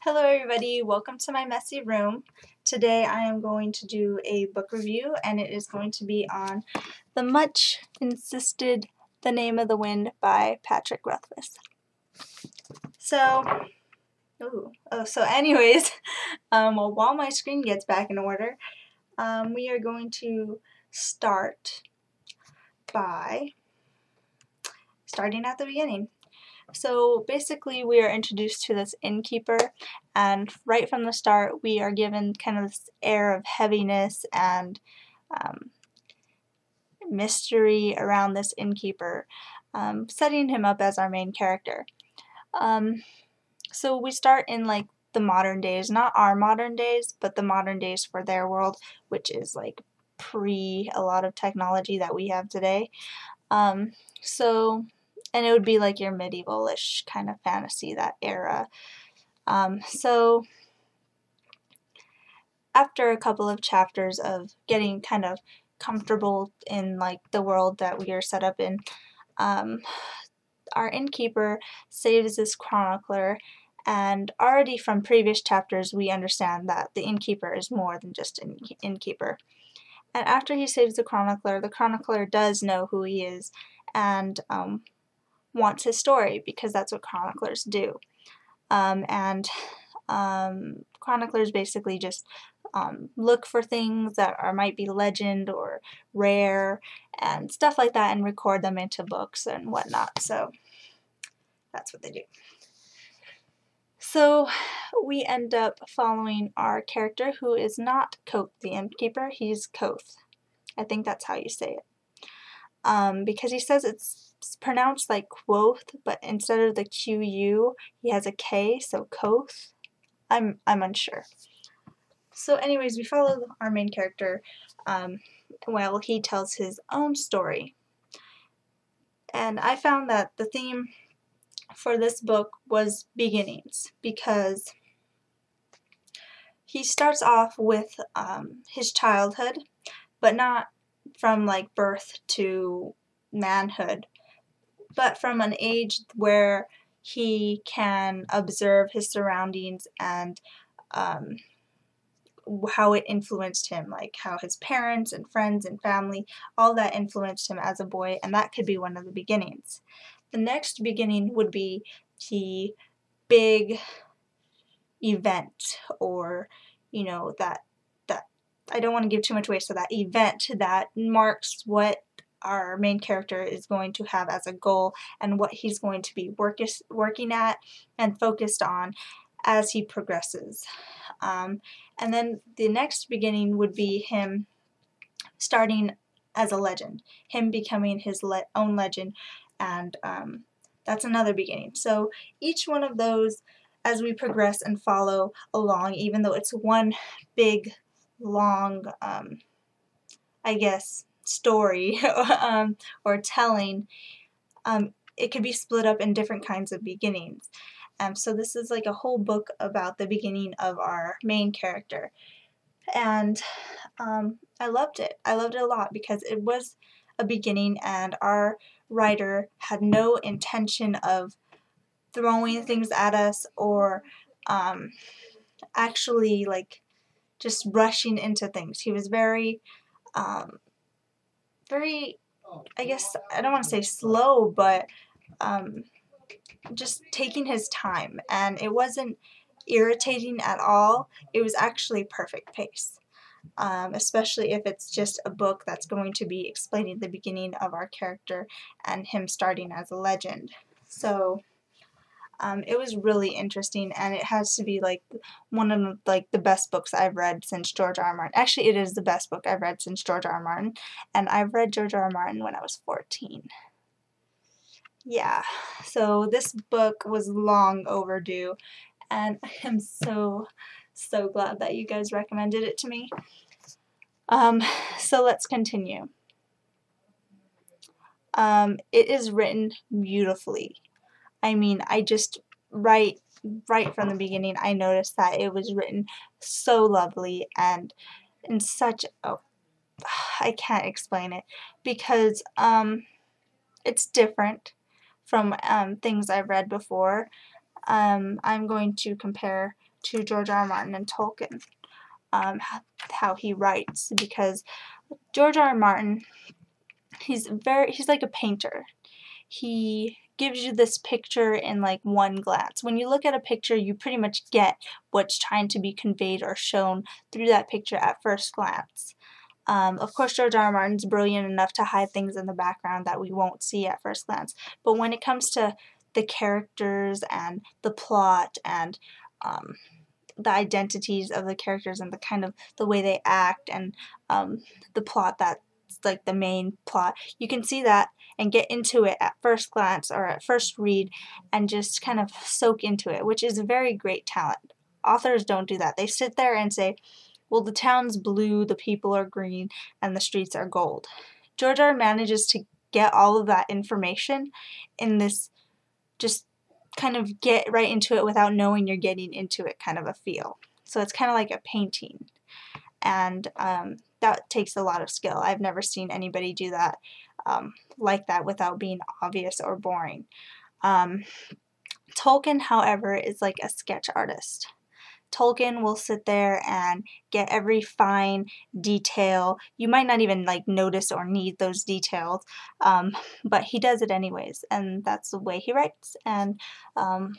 Hello everybody, welcome to my messy room. Today I am going to do a book review and it is going to be on the much insisted The Name of the Wind by Patrick Rothfuss. So anyways, while my screen gets back in order, we are going to start by starting at the beginning. So basically we are introduced to this innkeeper, and right from the start we are given kind of this air of heaviness and mystery around this innkeeper, setting him up as our main character. So we start in like the modern days, not our modern days, but the modern days for their world, which is like pre a lot of technology that we have today. And it would be like your medievalish kind of fantasy, that era. So after a couple of chapters of getting kind of comfortable in like the world that we are set up in, our innkeeper saves this chronicler, and already from previous chapters we understand that the innkeeper is more than just an innkeeper. And after he saves the chronicler does know who he is and wants his story, because that's what chroniclers do. Chroniclers basically just look for things that might be legend or rare and stuff like that and record them into books and whatnot. So that's what they do. So we end up following our character, who is not Koth the innkeeper, he's Koth. I think that's how you say it. Because he says it's pronounced like quoth, but instead of the Q-U, he has a K, so Koth. I'm unsure. So anyways, we follow our main character while he tells his own story. And I found that the theme for this book was beginnings, because he starts off with his childhood, but not from like birth to manhood, but from an age where he can observe his surroundings and how it influenced him, like how his parents and friends and family, all that influenced him as a boy, and that could be one of the beginnings. The next beginning would be the big event, or that I don't want to give too much away, so that event that marks what our main character is going to have as a goal and what he's going to be working at and focused on as he progresses. And then the next beginning would be him starting as a legend, him becoming his own legend, and that's another beginning. So each one of those, as we progress and follow along, even though it's one big, long, I guess, story or telling, it could be split up in different kinds of beginnings. So this is like a whole book about the beginning of our main character. And I loved it. I loved it a lot because it was a beginning, and our writer had no intention of throwing things at us or actually like just rushing into things. He was very, I guess, I don't want to say slow, but just taking his time, and it wasn't irritating at all. It was actually perfect pace, especially if it's just a book that's going to be explaining the beginning of our character and him starting as a legend. So it was really interesting, and it has to be like one of like the best books I've read since George R. R. Martin. Actually, it is the best book I've read since George R. R. Martin, and I've read George R. R. Martin when I was 14. Yeah, so this book was long overdue, and I am so glad that you guys recommended it to me. So let's continue. It is written beautifully. I mean, I just right from the beginning I noticed that it was written so lovely and in such I can't explain it, because it's different from things I've read before. I'm going to compare to George R. R. Martin and Tolkien, how he writes, because George R. R. Martin, he's like a painter. He gives you this picture in like one glance. When you look at a picture, you pretty much get what's trying to be conveyed or shown through that picture at first glance. Of course, George R. R. Martin's brilliant enough to hide things in the background that we won't see at first glance. But when it comes to the characters and the plot and the identities of the characters and the kind of the way they act and the plot that's like the main plot, you can see that and get into it at first glance or at first read and just kind of soak into it, which is a very great talent. Authors don't do that. They sit there and say, well, the town's blue, the people are green, and the streets are gold. George R. manages to get all of that information in this, just kind of get right into it without knowing you're getting into it kind of a feel. So it's kind of like a painting. And that takes a lot of skill. I've never seen anybody do that like that without being obvious or boring. Tolkien, however, is like a sketch artist. Tolkien will sit there and get every fine detail. You might not even like notice or need those details, but he does it anyways, and that's the way he writes. And I'm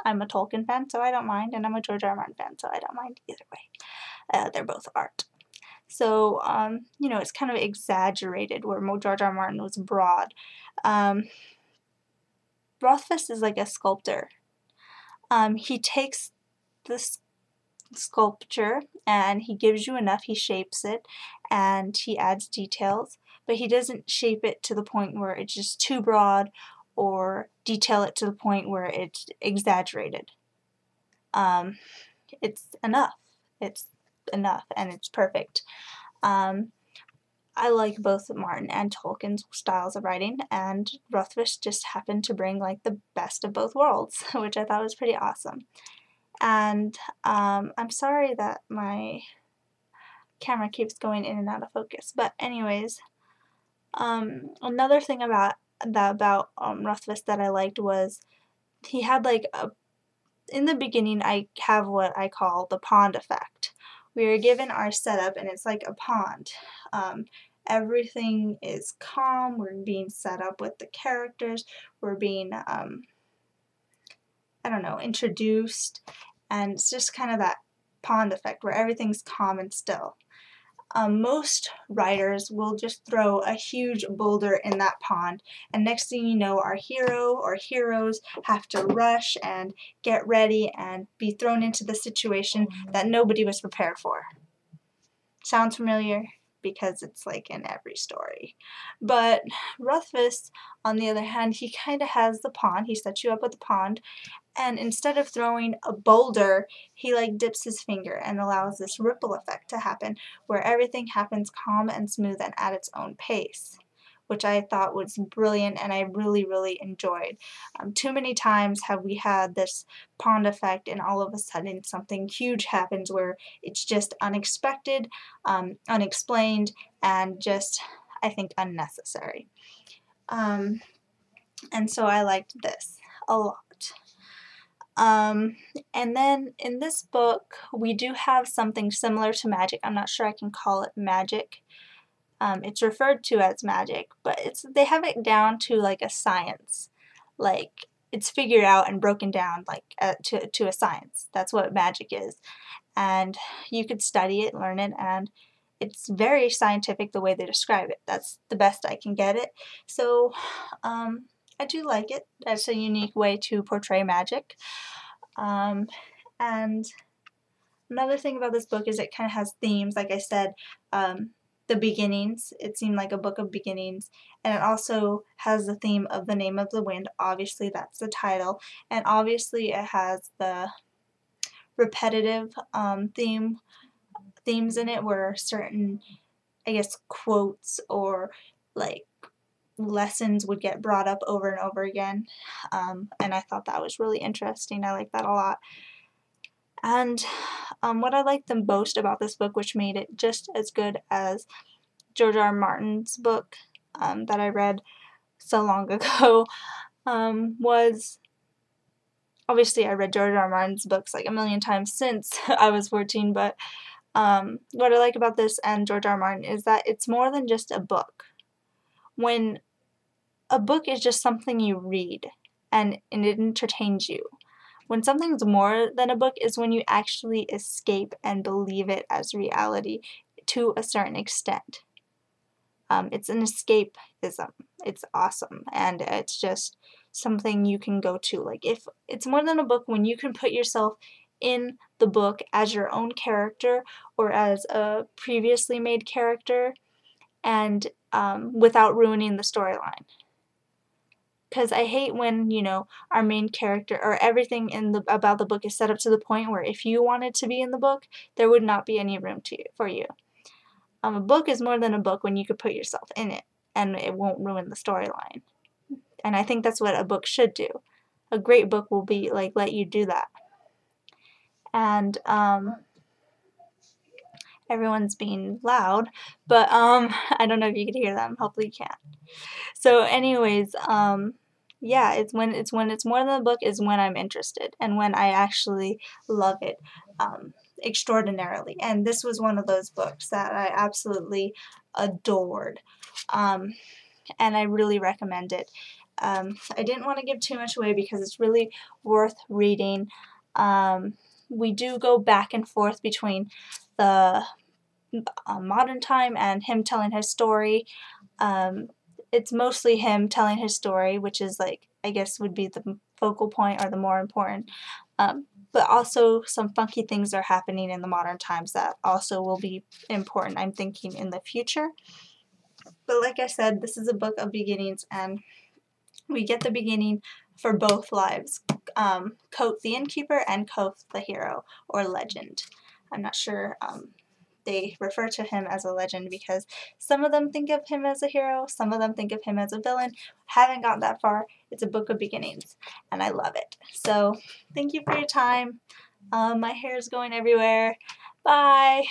a Tolkien fan, so I don't mind, and I'm a George R. R. Martin fan, so I don't mind either way. They're both art. So, you know, it's kind of exaggerated, where George R. R. Martin was broad. Rothfuss is like a sculptor. He takes this sculpture and he gives you enough, he shapes it, and he adds details, but he doesn't shape it to the point where it's just too broad or detail it to the point where it's exaggerated. It's enough. It's enough and it's perfect. I like both Martin and Tolkien's styles of writing, and Ruthfuss just happened to bring like the best of both worlds, which I thought was pretty awesome. And I'm sorry that my camera keeps going in and out of focus, but anyways, another thing about Ruthfuss that I liked was he had like in the beginning I have what I call the pond effect. We are given our setup and it's like a pond. Everything is calm, we're being set up with the characters, we're being, I don't know, introduced, and it's just kind of that pond effect where everything's calm and still. Most writers will just throw a huge boulder in that pond, and next thing you know, our hero or heroes have to rush and get ready and be thrown into the situation that nobody was prepared for. Sounds familiar? Because it's like in every story. But Ruthfuss, on the other hand, he kind of has the pond. He sets you up with the pond, and instead of throwing a boulder, he like dips his finger and allows this ripple effect to happen where everything happens calm and smooth and at its own pace, which I thought was brilliant and I really, really enjoyed. Too many times have we had this pond effect and all of a sudden something huge happens where it's just unexpected, unexplained, and just, I think, unnecessary. And so I liked this a lot. And then in this book, we do have something similar to magic. I'm not sure I can call it magic. It's referred to as magic, but they have it down to like a science. Like, it's figured out and broken down like to a science. That's what magic is. And you could study it, learn it, and it's very scientific the way they describe it. That's the best I can get it. So, I do like it. That's a unique way to portray magic. And another thing about this book is it kind of has themes. Like I said, the beginnings. It seemed like a book of beginnings. And it also has the theme of the name of the wind. Obviously, that's the title. And obviously, it has the repetitive themes in it where certain, I guess, quotes or like lessons would get brought up over and over again, and I thought that was really interesting. I like that a lot. And what I liked the most about this book, which made it just as good as George R. R. Martin's book that I read so long ago, was obviously I read George R. R. Martin's books like a million times since I was 14, but what I like about this and George R. R. Martin is that it's more than just a book. When a book is just something you read and it entertains you. When something's more than a book is when you actually escape and believe it as reality to a certain extent. It's an escapism. It's awesome, and it's just something you can go to. Like, if it's more than a book, when you can put yourself in the book as your own character or as a previously made character, and without ruining the storyline. Because I hate when, you know, our main character or everything about the book is set up to the point where if you wanted to be in the book, there would not be any room for you. A book is more than a book when you could put yourself in it and it won't ruin the storyline. And I think that's what a book should do. A great book will be like let you do that. And everyone's being loud, but I don't know if you could hear them. Hopefully you can. So anyways, yeah, it's when it's more than a book is when I'm interested and when I actually love it extraordinarily. And this was one of those books that I absolutely adored, and I really recommend it. I didn't want to give too much away because it's really worth reading. We do go back and forth between the modern time and him telling his story. It's mostly him telling his story, which is like, I guess would be the focal point or the more important. But also some funky things are happening in the modern times that also will be important, I'm thinking, in the future. But like I said, this is a book of beginnings, and we get the beginning for both lives. Koth the innkeeper and Koth the hero or legend. I'm not sure they refer to him as a legend because some of them think of him as a hero, some of them think of him as a villain. Haven't got that far. It's a book of beginnings, and I love it. So thank you for your time. My hair is going everywhere. Bye!